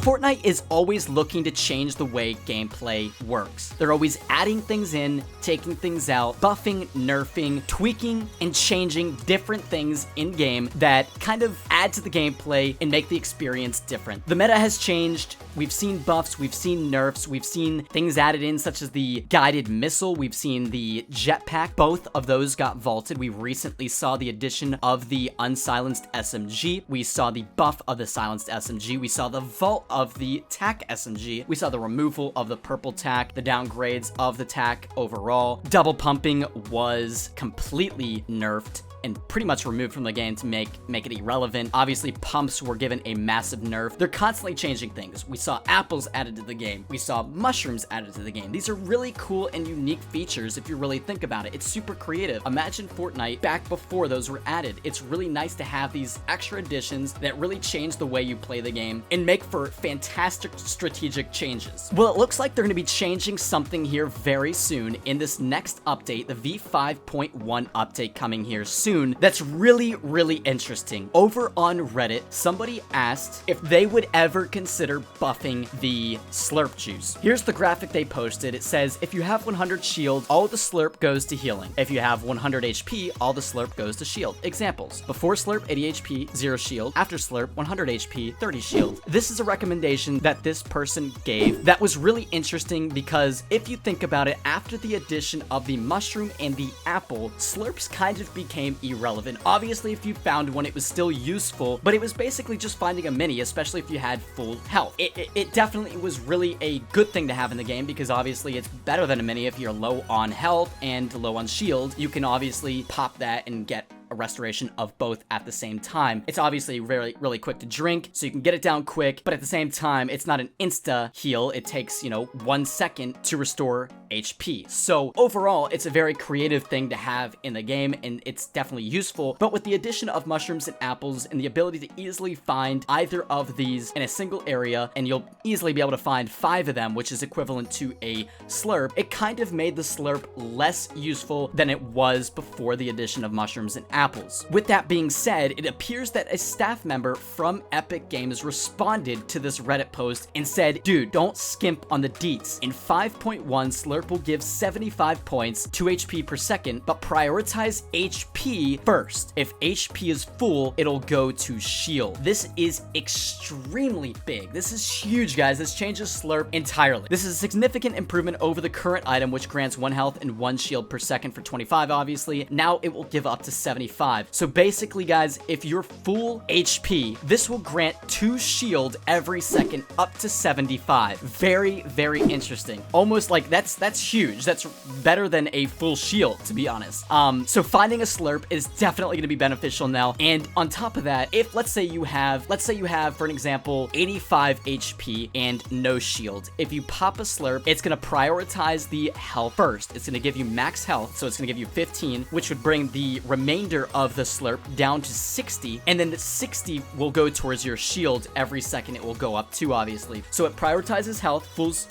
Fortnite is always looking to change the way gameplay works. They're always adding things in, taking things out, buffing, nerfing, tweaking, and changing different things in-game that kind of add to the gameplay and make the experience different. The meta has changed. We've seen buffs, we've seen nerfs, we've seen things added in such as the guided missile, we've seen the jetpack. Both of those got vaulted. We recently saw the addition of the unsilenced SMG. We saw the buff of the silenced SMG. We saw the vault of the TAC SMG. We saw the removal of the purple TAC, the downgrades of the TAC overall. Double pumping was completely nerfed and pretty much removed from the game to make it irrelevant. Obviously, pumps were given a massive nerf. They're constantly changing things. We saw apples added to the game. We saw mushrooms added to the game. These are really cool and unique features if you really think about it. It's super creative. Imagine Fortnite back before those were added. It's really nice to have these extra additions that really change the way you play the game and make for fantastic strategic changes. Well, it looks like they're going to be changing something here very soon in this next update, the V5.1 update coming here soon. That's really interesting. Over on Reddit, somebody asked if they would ever consider buffing the Slurp juice. Here's the graphic they posted. It says, if you have 100 shield, all the Slurp goes to healing. If you have 100 HP, all the Slurp goes to shield. Examples: before Slurp, 80 HP, 0 shield. After Slurp, 100 HP, 30 shield. This is a recommendation that this person gave that was really interesting because if you think about it, after the addition of the mushroom and the apple, Slurps kind of became irrelevant. Obviously, if you found one, it was still useful, but it was basically just finding a mini, especially if you had full health. It definitely was really a good thing to have in the game because obviously it's better than a mini if you're low on health and low on shield. You can obviously pop that and get a restoration of both at the same time. It's obviously really quick to drink, so you can get it down quick, but at the same time, it's not an insta heal. It takes, 1 second to restore HP. So overall, it's a very creative thing to have in the game, and it's definitely useful. But with the addition of mushrooms and apples and the ability to easily find either of these in a single area, and you'll easily be able to find 5 of them, which is equivalent to a Slurp, it kind of made the Slurp less useful than it was before the addition of mushrooms and apples. With that being said, it appears that a staff member from Epic Games responded to this Reddit post and said, dude, don't skimp on the deets. In 5.1, Slurp will give 75 points, 2 HP per second, but prioritize HP first. If HP is full, it'll go to shield. This is extremely big. This is huge, guys. This changes Slurp entirely. This is a significant improvement over the current item, which grants 1 health and 1 shield per second for 25, obviously. Now it will give up to 75. So basically, guys, if you're full HP, this will grant 2 shield every second up to 75. Very interesting. Almost like that's huge. That's better than a full shield, to be honest. So finding a Slurp is definitely going to be beneficial now. And on top of that, if let's say you have, for an example, 85 HP and no shield. If you pop a Slurp, it's going to prioritize the health first. It's going to give you max health, so it's going to give you 15, which would bring the remainder of the Slurp down to 60, and then the 60 will go towards your shield every second. It will go up too, obviously. So it prioritizes health,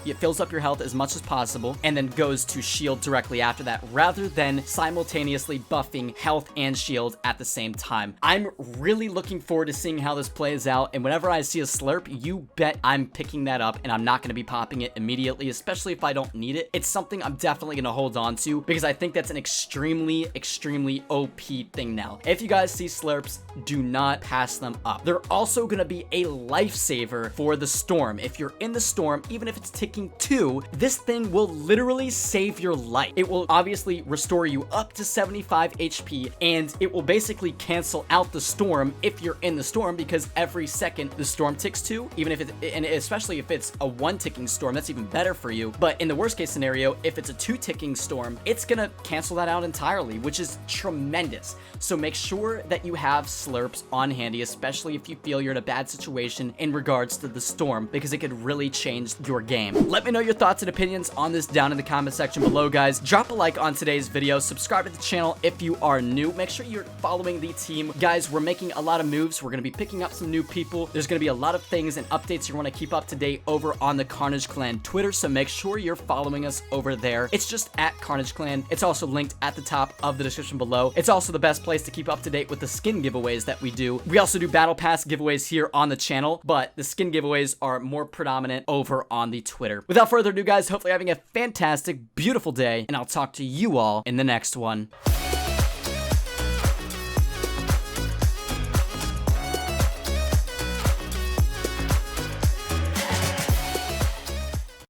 it fills up your health as much as possible, and then goes to shield directly after that, rather than simultaneously buffing health and shield at the same time. I'm really looking forward to seeing how this plays out, and whenever I see a Slurp, you bet I'm picking that up, and I'm not going to be popping it immediately, especially if I don't need it. It's something I'm definitely going to hold on to because I think that's an extremely OP thing now. If you guys see Slurps, do not pass them up. They're also going to be a lifesaver for the storm. If you're in the storm, even if it's ticking 2, this thing will literally save your life. It will obviously restore you up to 75 HP, and it will basically cancel out the storm if you're in the storm, because every second the storm ticks 2, even if and especially if it's a 1 ticking storm, that's even better for you. But in the worst case scenario, if it's a 2 ticking storm, it's gonna cancel that out entirely, which is tremendous. So make sure that you have Slurps on handy, especially if you feel you're in a bad situation in regards to the storm, because it could really change your game. Let me know your thoughts and opinions on this down down in the comment section below, guys. Drop a like on today's video. Subscribe to the channel if you are new. Make sure you're following the team. Guys, we're making a lot of moves. We're going to be picking up some new people. There's going to be a lot of things and updates you want to keep up to date over on the Carnage Clan Twitter, so make sure you're following us over there. It's just at Carnage Clan. It's also linked at the top of the description below. It's also the best place to keep up to date with the skin giveaways that we do. We also do Battle Pass giveaways here on the channel, but the skin giveaways are more predominant over on the Twitter. Without further ado, guys, hopefully having a fantastic, beautiful day, and I'll talk to you all in the next one.